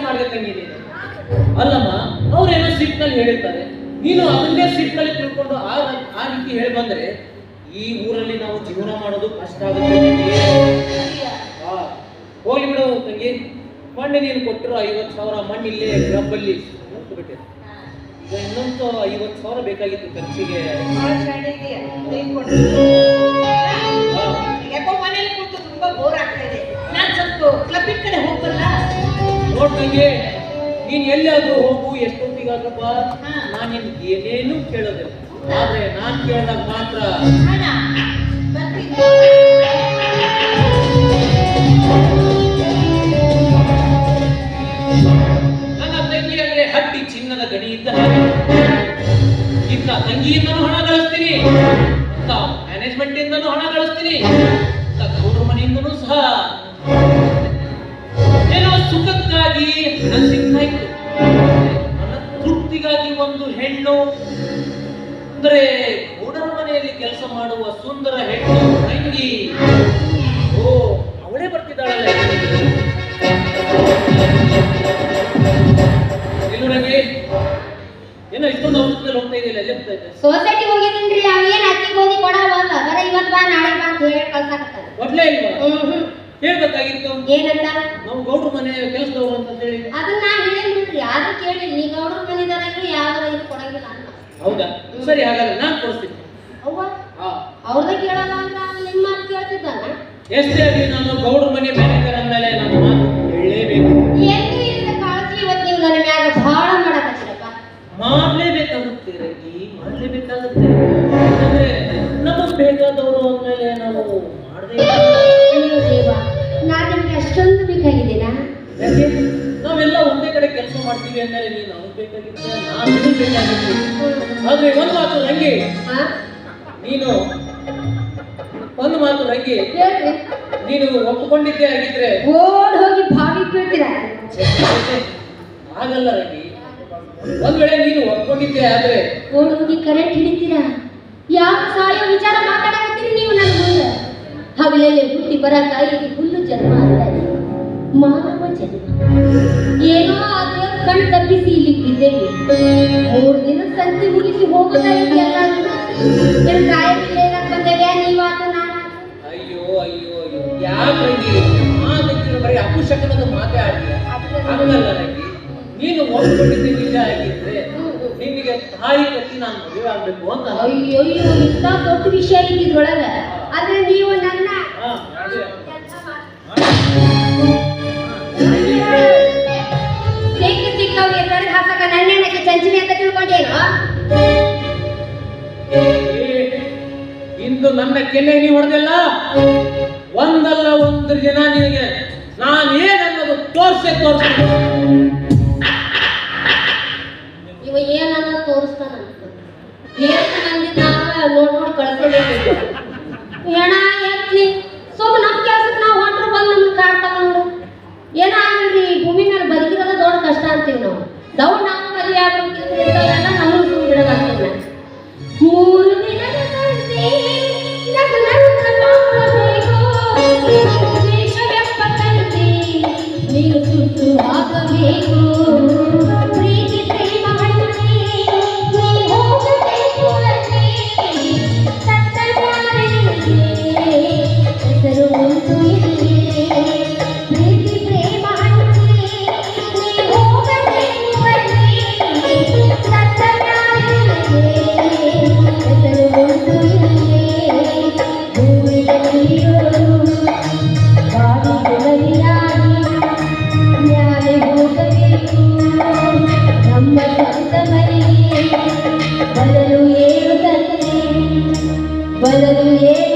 ಮಾಡಿದೆ ತಂಗಿ ನೀನು. ಅಲ್ಲಮ್ಮ, ಅವ್ರೇನೋ ಸಿಟ್ನಲ್ಲಿ ಹೇಳಿರ್ತಾರೆ, ನೀನು ಅದನ್ನೇ ಸಿಟ್ನಲ್ಲಿ ತಿಳ್ಕೊಂಡು ಆ ರೀತಿ ಹೇಳಿ ಬಂದ್ರೆ ಈ ಊರಲ್ಲಿ ನಾವು ಜೀವನ ಮಾಡೋದು ಕಷ್ಟ ಆಗುತ್ತೆ. ಹೋಗ್ಲಿ ಬಿಡು ತಂಗಿ, ಮೊನ್ನೆ ನೀನು ಕೊಟ್ಟಿರೋ 50,000 ಮಣ್ಣಿಲ್ಲೇ ಕ್ಲಬ್ಬಲ್ಲಿ ಬಿಟ್ಟಿದೆ. ಈಗ ಇನ್ನೊಂದು 50,000 ಬೇಕಾಗಿತ್ತು ಖರ್ಚಿಗೆ. ಮನೇಲಿ ಕೂತು ತುಂಬಾ ಬೋರ್ ಆಗ್ತಾ ಇದೆ. ನಾನು ಸ್ವಲ್ಪ ಕ್ಲಬ್ಬಿನ ಕಡೆ ಹೋಗ್ಬಲ್ಲ. ನೋಡ್ ತಂಗಿ, ನೀನ್ ಎಲ್ಲಾದ್ರೂ ಹೋಗು, ಎಷ್ಟೊತ್ತಿಗಾದ್ರೂ ಬಾ, ನಾನು ನಿನ್ಗೆ ಏನೇನು ಕೇಳೋದಿಲ್ಲ. ಆದ್ರೆ ನಾನ್ ಕೇಳಿದಾಗ ಮಾತ್ರ ನನ್ನ ತಂಗಿ ಅಂದ್ರೆ ಹಟ್ಟಿ ಚಿನ್ನದ ಗಣಿ ಇದ್ದ ಹಾಗೆ. ಇಂಥ ತಂಗಿಯಿಂದನೂ ಹಣ ಗಳಿಸ್ತೀನಿ, ಇಂಥ ಮ್ಯಾನೇಜ್ಮೆಂಟ್ ಇಂದನೂ ಹಣ ಗಳಿಸ್ತೀನಿ, ಇಂಥ ಗೌಡ್ರ ಮನೆಯಿಂದನೂ ಸಹ. ಏನೋ ಸುಖಕ್ಕಾಗಿ ಹಣ ಸಿಗ್ತಾಯಿತ್ತು, ನನ್ನ ತೃಪ್ತಿಗಾಗಿ ಒಂದು ಹೆಣ್ಣು ಅಂದ್ರೆ ಗೌಡರ ಮನೆಯಲ್ಲಿ ಕೆಲಸ ಮಾಡುವ ಸುಂದರ ಹೆಣ್ಣು ತಂಗಿ. ಓ, ಅವಳೇ ಬರ್ತಿದ್ದಾಳಲ್ಲ. ಎಲ್ಲೂರಾಗಿ ಏನೋ ಇಷ್ಟೊಂದು ಔಷಧದಲ್ಲಿ ಹೋಗ್ತಾ ಇದೆಯಲ್ಲ, ಎಲ್ಲಿ ಹೋಗ್ತಾ ಇದೆ? ಸೊಸೈಟಿ ಹೋಗಿದ್ದೀನ್ರಿ. ಅವೇನ್ ಅಕ್ಕಿ ಗೋಧಿ ಕೊಡವಲ್ಲ, ಬರ ಇವತ್ತು ಬಾ ನಾಳೆ ಬಾ ಅಂತ ಹೇಳಿ ಕಳ್ಸಾಕತ್ತಾರ. ಒಟ್ಲೇ ಇಲ್ವಾ? ಹೇಳ್ಬೇಕಾಗಿತ್ತು. ಏನಂತ? ನಾವು ಗೌಡ್ರ ಮನೆ ಕೆಲಸದವ್ರು ಅಂತ ಹೇಳಿ. ಅದನ್ನ ನಾನು ಹೇಳಿದ್ರಿ, ಯಾರು ಕೇಳಿ ನೀ ಗೌಡ್ರ ಮನೆದಾರ ಯಾವ್ದಾರ ಇದು ಕೊಡಂಗಿಲ್ಲ ಅಂತ. ಹೌದಾ? ಸರಿ, ಹಾಗಾದ್ರೆ ನಾನು ಕೊಡಿಸ್ತೀನಿ. ಅವ್ವ ಅವ್ರನ್ನ ಕೇಳಲ್ಲ ಅಂದ್ರೆ ನಿಮ್ಮ ಮಾತು ಕೇಳ್ತಿದ್ದಾನ? ಎಷ್ಟೇ ಆಗಲಿ ನಾನು ಗೌಡ್ರ ಮನೆ ಮ್ಯಾನೇಜರ್ ಅಂದಮೇಲೆ ನನ್ನ ಮಾತು ಹೇಳಲೇಬೇಕು. ಎಂದು ಇಲ್ಲದ ಕಾಳಜಿ ಇವತ್ತು ನೀವು ನನ್ನ ಮ್ಯಾಗ ಬಹಳ ಮಾಡಕತ್ತೀರಪ್ಪ. ಮಾಡ್ಲೇಬೇಕಾಗುತ್ತೆ ರಗಿ, ಮಾಡ್ಲೇಬೇಕಾಗುತ್ತೆ. ಯಾಕಂದ್ರೆ ನಮಗ್ ಬೇಕಾದವರು ಅಂದ್ಮೇಲೆ ನಾವು ಮಾಡದೇ. ಅಯ್ಯೋ ದೇವ, ನಾನು ನಿಮ್ಗೆ ಅಷ್ಟೊಂದು ಬೇಕಾಗಿದ್ದೀನಾ? ನಾವೆಲ್ಲ ಒಂದೇ ಕಡೆ ಕೆಲಸ ಮಾಡ್ತೀವಿ ಅಂದ್ಮೇಲೆ ನೀನು ಅವ್ರು ಬೇಕಾಗಿದ್ದ, ನಾನು ಬೇಕಾಗಿತ್ತು. ಆದ್ರೆ ಒಂದು ಮಾತು ರಂಗಿ, ನೀನು ಒಂದು ಮಾತು ರಂಗಿ, ನೀನು ಒಪ್ಪಿಕೊಂಡಿದ್ದೇ ಆಗಿದ್ರೆ ಓಡ್ ಹೋಗಿ ಬಾವಿ ಬೀಳ್ತೀರಾ? ಆಗಲ್ಲ ರಂಗಿ. ಒಂದ್ ವೇಳೆ ನೀನು ಒಪ್ಪಿಕೊಂಡಿದ್ದೆ ಆದ್ರೆ ಓಡ್ ಹೋಗಿ ಕರೆಂಟ್ ಹಿಡಿತೀರಾ? ಯಾವ ಸಾಯೋ ವಿಚಾರ ಮಾತಾಡಕತ್ತೀರಿ ನೀವು ನನ್ನ ಮುಂದೆ? ಹಗಲಲ್ಲಿ ಹುಟ್ಟಿ ಬರಕಾಯಿ ಹುಲ್ಲು ಜನ್ಮ ಅಲ್ಲ, ಮಾನವ ಜನ್ಮ. ಏನೋ ಅದೇ ಕಣ್ ತಪ್ಪಿಸಿ ಇಲ್ಲಿ ಬಿದ್ದೇವೆ. 3 ದಿನ ಸಂತಿ ಮುಗಿಸಿ ಹೋಗುತ್ತಾ ಇದೆಯಲ್ಲ, ಬಂದೇವ್ಯಾ ನೀವಾತ ನಾನು? ಅಯ್ಯೋ ಅಯ್ಯೋ ಅಯ್ಯೋ, ಯಾಕೆ ಮಾತಿನ ಬರೀ ಅಪುಶಕನದ ಮಾತೇ ಆಡಿಲ್ಲ. ಆಗಲ್ಲ ರಂಗಿ, ನೀನು ಒಪ್ಪಿಕೊಂಡಿದ್ದೆ ನಿಜ ಆಗಿದ್ರೆ ನಿಮಗೆ ತಾಯಿ ಕಟ್ಟಿ ನಾನು ಮದುವೆ ಆಗ್ಬೇಕು ಅಂತ. ಅಯ್ಯೋ ಇಂಥ ದೊಡ್ಡ ವಿಷಯ ಇದ್ರೊಳಗ. ಆದ್ರೆ ನೀವು ನನ್ನ ಸಿಕ್ಕವ್ರಿಗೆ ಸರಿ ಹಾಕಕ ನನ್ನೇನಕ್ಕೆ ಚಂಚನೆ ಅಂತ ತಿಳ್ಕೊಂಡೇನು? ಇಂದು ನನ್ನ ಕೆನ್ನೆ ನೀವು ಹೊಡೆದಿಲ್ಲ, ಒಂದಲ್ಲ ಒಂದು ದಿನ ನಿನಗೆ ನಾನು ಏನನ್ನೋದು ತೋರಿಸೇ ತೋರಿಸ್ತೀನಿ. ಇವ ಏನನ್ನ ತೋರಿಸ್ತಾನ ನೋಡಿ ಕಳ್ಸಬೇಕು. ಹೆಣ ಎತ್ಲಿ ಸುಮ್ಮನೆ ನಮ್ಮ ಕೆಲ್ಸಕ್ಕೆ ನಾವು ಹೊಂಟ್ರು ಬಂದು ನಮ್ಗೆ ಕಾಡ್ತಾವ ನೋಡು. ಏನೋ ಆಗಲ್ರಿ, ಭೂಮಿ ಮೇಲೆ ಬದುಕಿರೋದು ದೊಡ್ಡ ಕಷ್ಟ ಅಂತೀವಿ ನಾವು. ದೌಡ್ ನಾವು ಮದುವೆ ಆಗ್ಬಿಟ್ಟಿಲ್ಲ, ನಮಗೂ ಸುಮ್ಮನೆ ಬಿಡೋದಾಗ್ತಿಲ್ಲ. 3 ದಿನದ ಸಂತೆ ವೇಷವೆಪ್ಪತ್ತಂತೆ ನೀರು ಸುಟ್ಟು ಹಾಕಬೇಕು. ಪ್ರೀತಿ ಪ್ರೇಮ ಹಣ್ಣೆ ನೀ ಹೋಗಬೇಕು ಅಂತೆ ಸತ್ತ ನಾರಿನಿಗೆ ಹೆಸರು ಉಂಟು ಇಲ್ಲಿ. ಪ್ರೀತಿ ಪ್ರೇಮ ಹಣ್ಣೆ ನೀ ಹೋಗಬೇಕು ಅಂತೆ ಸತ್ತ ನಾರಿನಿಗೆ ಹೆಸರು ಉಂಟು ಇಲ್ಲಿ. ಭೂಮಿಯಲ್ಲಿರೋರು ಬಾವಿಗೆ ಬಲಿಯಾಗಿ ಮ್ಯಾಲೆ ಹೋಗಬೇಕು. ನಮ್ಮ ಸ್ವಂತ ಮನೆಗೆ ಬದಲು ಏನು ತಂದೆ, ಬದಲು ಏನು